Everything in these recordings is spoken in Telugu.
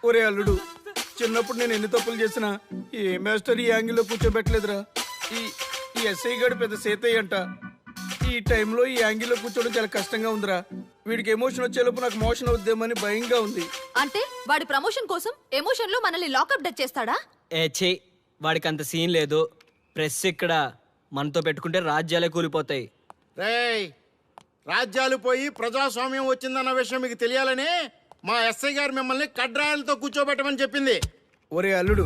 ఒరే అల్లుడు, చిన్నప్పుడు నేను ఎన్ని తప్పులు చేసినా ఏ మాస్టర్ ఈ యాంగిల్లో కూర్చోబెట్టలేదురా. ఈ ఎస్ఐ గడు పెద్ద సేతయ్య అంట. ఈ టైంలో ఈ యాంగిల్లో కూర్చోవడం చాలా కష్టంగా ఉందిరా. వీడికి ఎమోషన్ వచ్చేలోపు నాకు మోషన్ అవుద్దేమని భయంగా ఉంది. అంటే వాడి ప్రమోషన్ కోసం ఎమోషన్ లో మనల్ని లాకప్ డెత్ చేస్తాడా? వాడికి అంత సీన్ లేదు. ప్రెస్ ఇక్కడ మనతో పెట్టుకుంటే రాజ్యాలే కూలిపోతాయి. రేయ్, రాజ్యాలు పోయి ప్రజాస్వామ్యం వచ్చిందన్న విషయం మీకు తెలియాలని మా ఎస్ఐ గారు మిమ్మల్ని కడ్రాయలతో కూర్చోబెట్టమని చెప్పింది. ఒరే అల్లుడు,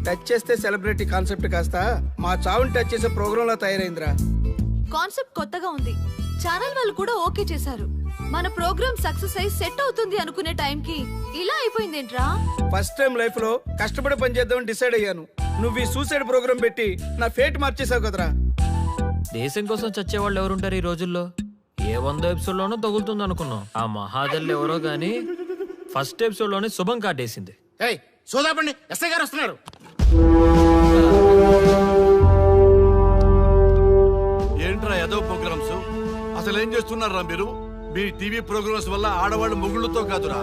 టచ్ చేస్తే సెలబ్రిటీ కాన్సెప్ట్ కాస్త మా చావుని టచ్ చేసే ప్రోగ్రామ్ లా తయారైందిరా. కాన్సెప్ట్ కొత్తగా ఉంది. ఛానల్ వాళ్ళు కూడా ఓకే చేశారు. మన ప్రోగ్రామ్ సక్సెస్ అయి సెట్ అవుతుంది అనుకునే టైంకి ఇలా అయిపోయిందేంట్రా? ఫస్ట్ టైం లైఫ్ లో కష్టపడి పని చేద్దామని డిసైడ్ అయ్యాను. నువ్వు ఈ సూసైడ్ ప్రోగ్రామ్ పెట్టి నా ఫేట్ మార్చేసావు కదరా. దేశం కోసం చచ్చేవాళ్ళు ఎవరుంటారు ఈ రోజుల్లో? ఏ 100 ఎపిసోడ్ లోనో తగులుతుంది అనుకున్నాం. ఆ మహాదల్ ఎవరో గానీ ఫస్ట్ ఎపిసోడ్ లోనే శుభం కాటేసింది. ఏయ్ సోదాపండి, ఎస్ఐ గారు వస్తున్నారు. ఏంట్రా ఏదో ప్రోగ్రామ్స్? అసలు ఏం చేస్తున్నారా మీరు? మీ టీవీ ప్రోగ్రామ్స్ వల్ల ఆడవాళ్ళు మొగుళ్ళతో కాదురా,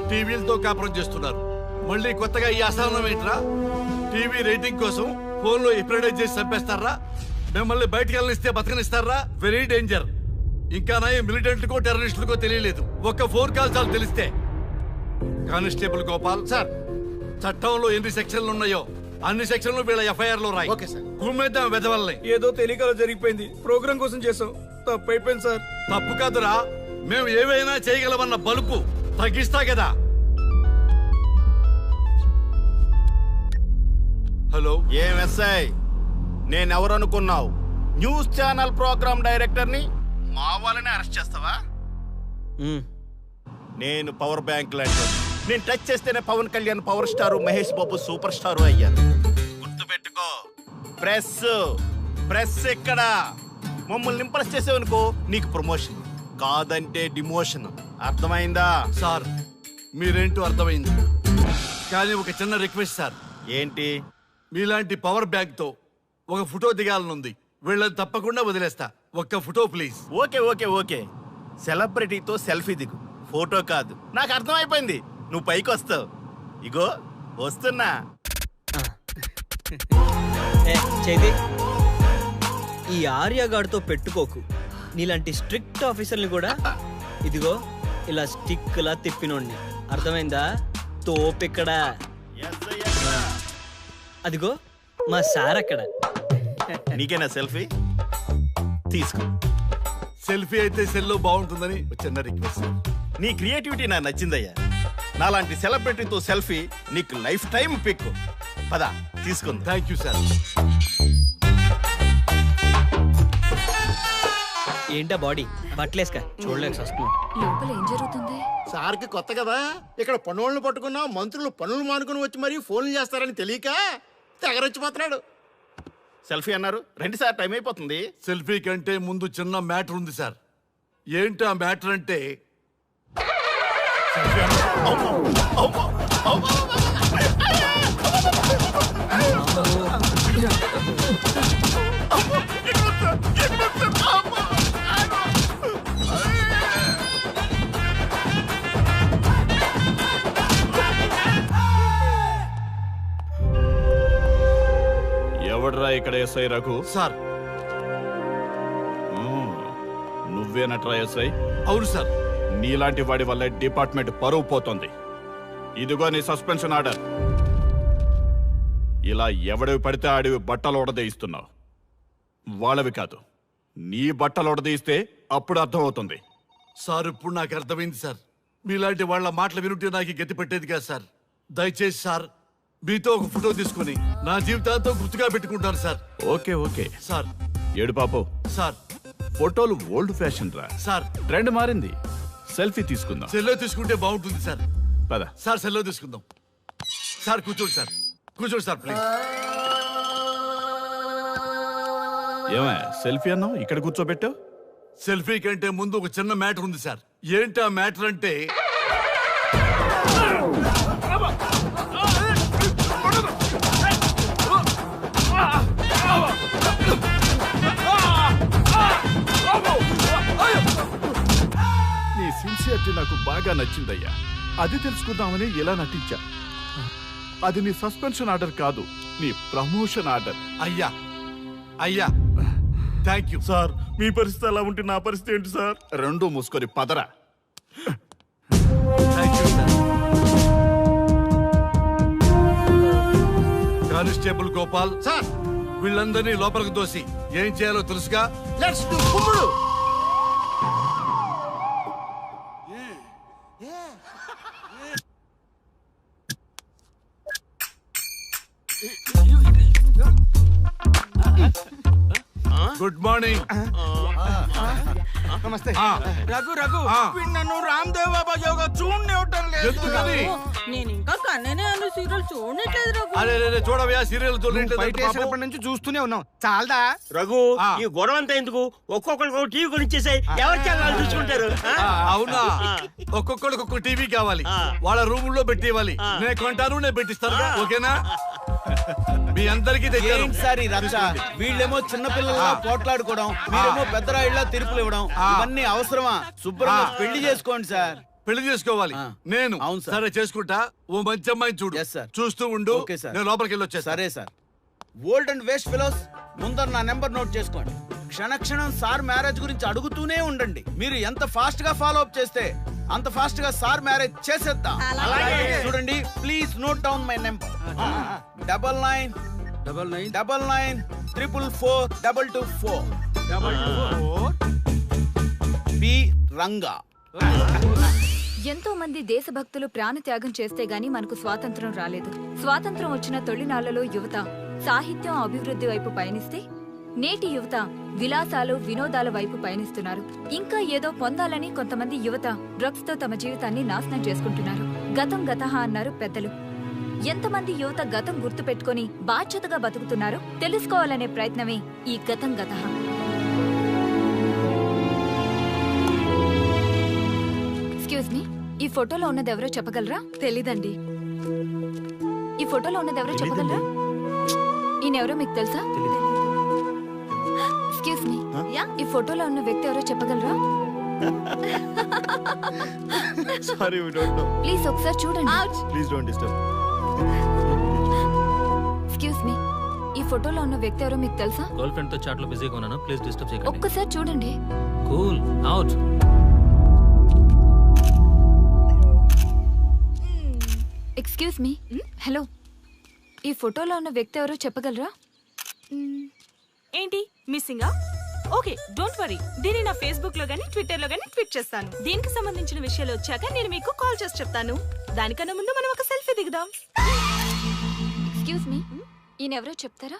టీవీలతో కాపురం చేస్తున్నారు. మళ్ళీ కొత్తగా ఈ అసహనం ఏంట్రా? టీవీ రేటింగ్ కోసం ఫోన్లో ఎప్రిడైజ్ చేసి చంపేస్తారా? మిమ్మల్ని బయటకు వెళ్ళనిస్తే బతకనిస్తారా? Very danger. ఇంకా నా మిలిటెంట్లకో టెర్రరిస్టులకో తెలియలేదు. ఒక్క ఫోన్ కాల్ చాలు తెలిస్తే. కానిస్టేబుల్ గోపాల్ సార్, చట్టంలో ఎన్ని సెక్షన్లు ఉన్నాయో అన్ని సెక్షన్లు వీళ్ళ ఎఫ్ఐఆర్ లో రాయి. Okay sir. కుమ్మేద్దాం వెదవల్ని. ఏదో తెలియకలో జరిగిపోయింది. ప్రోగ్రామ్ కోసం చేసాం, తప్పు అయిపోయింది సార్. తప్పు కాదురా, మేము ఏవైనా చేయగలమన్న బలుపు తగ్గిస్తా కదా. హలో, ఏం ఎస్ఐ, నేనెవరనుకున్నావు? న్యూస్ ఛానల్ ప్రోగ్రామ్ డైరెక్టర్ ని మా వాళ్ళని అరెస్ట్ చేస్తావా? నేను పవర్ బ్యాంక్ లాంటి. నేను టచ్ చేస్తేనే Pawan Kalyan power star, Mahesh Babu super star అయ్యారు. గుర్తుపెట్టుకో, ప్రెస్ ఎక్కడ మమ్మల్ని ఇంప్రెస్ చేసేవనుకో నీకు ప్రమోషన్, కాదంటే డిమోషన్. అర్థమైందా? సార్ మీరేంటో అర్థమైంది, కానీ ఒక చిన్న రిక్వెస్ట్ సార్. ఏంటి? మీలాంటి పవర్ బ్యాంక్ తో ఒక ఫోటో దిగాలనుంది. వీళ్ళని తప్పకుండా వదిలేస్తా. ఒక్క photo please. Okay okay okay, సెలబ్రిటీతో సెల్ఫీ దిగు, ఫోటో కాదు. నాకు అర్థమైపోయింది, నువ్వు పైకి వస్తావు. ఇగో వస్తున్నా. చేది, ఈ ఆర్యగాడితో పెట్టుకోకు. నీలాంటి స్ట్రిక్ట్ ఆఫీసర్ని కూడా ఇదిగో ఇలా స్టిక్ లా తిప్పినోడిని. అర్థమైందా? తోపిక్కడ. అదిగో మా సార్ అక్కడ. నీకేనా సెల్ఫీ? తీసుకో. సెల్ఫీ అయితే సెల్లో బాగుంటుందని చిన్న రిక్వెస్ట్ సార్. నీ క్రియేటివిటీ నాకు నచ్చిందయ్యా. నాలాంటి సెలబ్రిటీతో సెల్ఫీ నీకు లైఫ్ టైం పిక్. పద తీసుకుంది. Thank you sir. ఏంటా బాడీ బట్టలేసుక చూడలేక వస్తున్నాం. లోపల ఏం జరుగుతుంది? సార్కి కొత్త కదా, ఇక్కడ పనులను పట్టుకున్నా మంత్రులు పనులు మానుకుని వచ్చి మరీ ఫోన్లు చేస్తారని తెలియక తెగరొచ్చిపోతున్నాడు. సెల్ఫీ అన్నారు, రండి సార్, టైం అయిపోతుంది. సెల్ఫీ కంటే ముందు చిన్న మ్యాటర్ ఉంది సార్. ఏంటి ఆ మ్యాటర్ అంటే, ఎవడ్రా ఇక్కడ ఎస్ఐ రఘు? సార్ నువ్వేనట్రా ఎస్ఐ? అవును సార్. నీలాంటి వాడి వల్ల డిపార్ట్మెంట్ పరువు పోతుంది. ఇదిగో నీ సస్పెన్షన్ ఆర్డర్. ఇలా ఎవడివి పడితే ఆడివి బట్టలు ఉడదీయిస్తున్నావు. వాళ్ళవి కాదు, నీ బట్టలు ఉడదీయిస్తే అప్పుడు అర్థమవుతుంది. సార్ ఇప్పుడు నాకు అర్థమైంది సార్. మీలాంటి వాళ్ళ మాటలు వినుంటే నాకు గతి పెట్టేది కాదు సార్. దయచేసి సార్ మీతో ఒక ఫోటో తీసుకుని నా జీవితాంతో గుర్తుగా పెట్టుకుంటాను సార్. Okay okay sir. ఏడు పాపం సార్, ఫోటోలు ఓల్డ్ ఫ్యాషన్ రా సార్. ట్రెండ్ మారింది. సెల్ఫీ తీసుకుందాం. సెల్లో తీసుకుంటే బాగుంటుంది సార్. పద సార్, సెల్లో తీసుకుందాం. సార్ కూర్చోండి సార్, కూర్చోండి సార్ ప్లీజ్. ఏమయ్య సెల్ఫీ అన్నావు, ఇక్కడ కూర్చోబెట్టావు? సెల్ఫీ కంటే ముందు ఒక చిన్న మ్యాటర్ ఉంది సార్. ఏంటి ఆ మ్యాటర్ అంటే, నీ సిన్సియారిటీ నాకు బాగా నచ్చిందయ్యా. అది తెలుసుకుందామని ఇలా నటించా. అది నీ సస్పెన్షన్ ఆర్డర్ కాదు, నీ ప్రమోషన్ ఆర్డర్. అయ్యా అయ్యా థ్యాంక్ యూ సార్ మీ పరిస్థితి అలా ఉంటే నా పరిస్థితి ఏంటి సార్? రెండు మూసుకొని పదరా. Thank you sir. Constable Gopal sir వీళ్ళందరినీ లోపలికి దోసి ఏం చేయాలో తెలుసుగా. లెట్స్ డు కుమ్ముడు. Good morning. నమస్తే. ఆ. రఘు రఘు ఆ. వీడు నన్ను రామ్దేవ్ బాబా యోగా చూడనివ్వటం లేదు. ఎందుకని? నేను ఇంకా కన్ననే అను సీరియల్ చూడట్లేదు రఘు. అరే రే, రే, చూడవయ్యా సీరియల్ బయట వేసినప్పటి నుంచి చూస్తూనే ఉన్నాం. చాలదా? రఘు ఆ. ఈ గొడవ అంతా ఎందుకు? ఒక్కొక్కరికి ఒక టీవీ కొనిచ్చేసాయి, ఎవరి ఛానల్ చూసుకుంటారు. అవునా? ఒక్కొక్కడికి ఒక్కొక్క టీవీ కావాలి, వాళ్ళ రూముల్లో పెట్టి ఇవ్వాలి. నేను కొంటాను, నేను పెట్టిస్తాను. ఓకేనా? మీ అందరికీ తెచ్చాను. ఏంటి సార్ ఈ రచ్చ? వీళ్ళేమో చిన్న పిల్లల్లా పోట్లాడుకోవడం, మీరేమో పెద్దరాయిళ్ళ తీర్పులు ఇవ్వడం, ఇవన్నీ అవసరమా? శుభ్రంగా పెళ్లి చేసుకోండి సార్. పెళ్లి చేసుకోవాలి నేను. అవును సార్. సరే చేసుకుంటా. ఓ మంచి అమ్మాయిని చూడు. Yes, sir. చూస్తూ ఉండు. Okay, sir. నేను లోపలికి వెళ్ళి వచ్చేస్తా. సరే sir. Old and waste fellows, ముందర నా నెంబర్ నోట్ చేసుకోండి. క్షణక్షణం సార్ మ్యారేజ్ గురించి అడుగుతూనే ఉండండి. మీరు ఎంత ఫాస్ట్ గా ఫాలో అప్ చేస్తే అంత ఫాస్ట్ గా సార్ మ్యారేజ్ చేసేద్దాం. చూడండి, please note down my number. 9999442224. B Ranga. ఎంతో మంది దేశభక్తులు ప్రాణత్యాగం చేస్తే గాని మనకు స్వాతంత్రం రాలేదు. స్వాతంత్రం వచ్చిన తొలినాళ్లలో యువత సాహిత్యం అభివృద్ధి వైపు పయనిస్తే నేటి యువత విలాసాలు వినోదాల వైపు పయనిస్తున్నారు. ఇంకా ఏదో పొందాలని కొంతమంది యువత డ్రగ్స్ తో తమ జీవితాన్ని నాశనం చేసుకుంటున్నారు. గతం గతహ అన్నారు పెద్దలు. ఎంతమంది యువత గతం గుర్తు పెట్టుకుని బాధ్యతగా బతుకుతున్నారో తెలుసుకోవాలనే ప్రయత్నమే ఈ గతం గతహ. ఎక్స్క్యూజ్ మీ, ఈ ఫోటోలో ఉన్నది ఎవరో చెప్పగలరా? తెలీదండి. ఈ ఫోటోలో ఉన్నది ఎవరో చెప్పగలరా? ఈయనెవరో మీకు తెలుసా? ఎక్స్క్యూజ్ మీ, ఈ ఫోటోలో ఉన్న వ్యక్తి ఎవరో చెప్పగలరా? Sorry we don't know. Please ఒకసారి చూడండి. Please don't disturb. Excuse me, ఈ ఫోటోలో ఉన్న వ్యక్తి ఎవరో మీకు తెలుసా? గర్ల్ ఫ్రెండ్ తో చాట్ లో బిజీగా ఉన్నాను, ప్లీజ్ డిస్టర్బ్ చేయకండి. ఒక్కసారి చూడండి. Cool out. Excuse me, hello, ఈ ఫోటోలో ఉన్న వ్యక్తి ఎవరో చెప్పగలరా? ఏంటి మిస్సింగా? Okay, don't worry. దీన్ని నా ఫేస్బుక్ లో గానీ ట్విట్టర్ లో గానీ ట్వీట్ చేస్తాను. దీనికి సంబంధించిన విషయాలు వచ్చాక నేను మీకు కాల్ చేసి చెప్తాను. దానికన్నా ముందు మనం ఒక సెల్ఫీ దిగుదాం. ఎక్స్క్యూజ్ మీ, ఈయన ఎవరో చెప్తారా?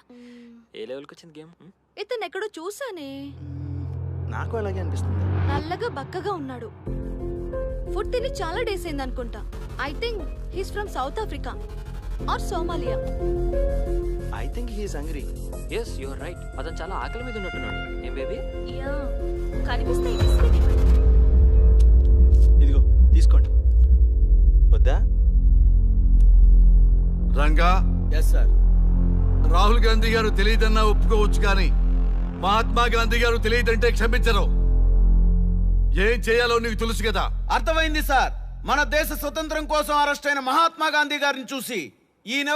ఏ లెవెల్కి వచ్చింది గేమ్? ఇతను ఎక్కడో చూసానే. నాకు అలాగే అనిపిస్తుంది. నల్లగా బక్కగా ఉన్నాడు. ఫుడ్ తిని చాలా డేస్ అయింది అనుకుంటా. I think he's from South Africa or Somalia. I think he is hungry. Yes you are right. అతను చాలా ఆకలి మీద ఉన్నట్టున్నాడు. ఏం బేబీ? యా, కనిపిస్తే ఇదిగో తీసుకోండి. వద్దా? Ranga, yes sir. రాహుల్ గాంధీ గారు తెలియదన్నా ఒప్పుకోవచ్చు, కానీ మహాత్మా గాంధీ గారు తెలియదంటే క్షమించరు. ఏం చేయాలో నీకు తెలుసు కదా. అర్థమైంది సార్. మన దేశ స్వతంత్రం కోసం అరెస్ట్ అయిన మహాత్మా గాంధీ గారిని చూసి ఈయన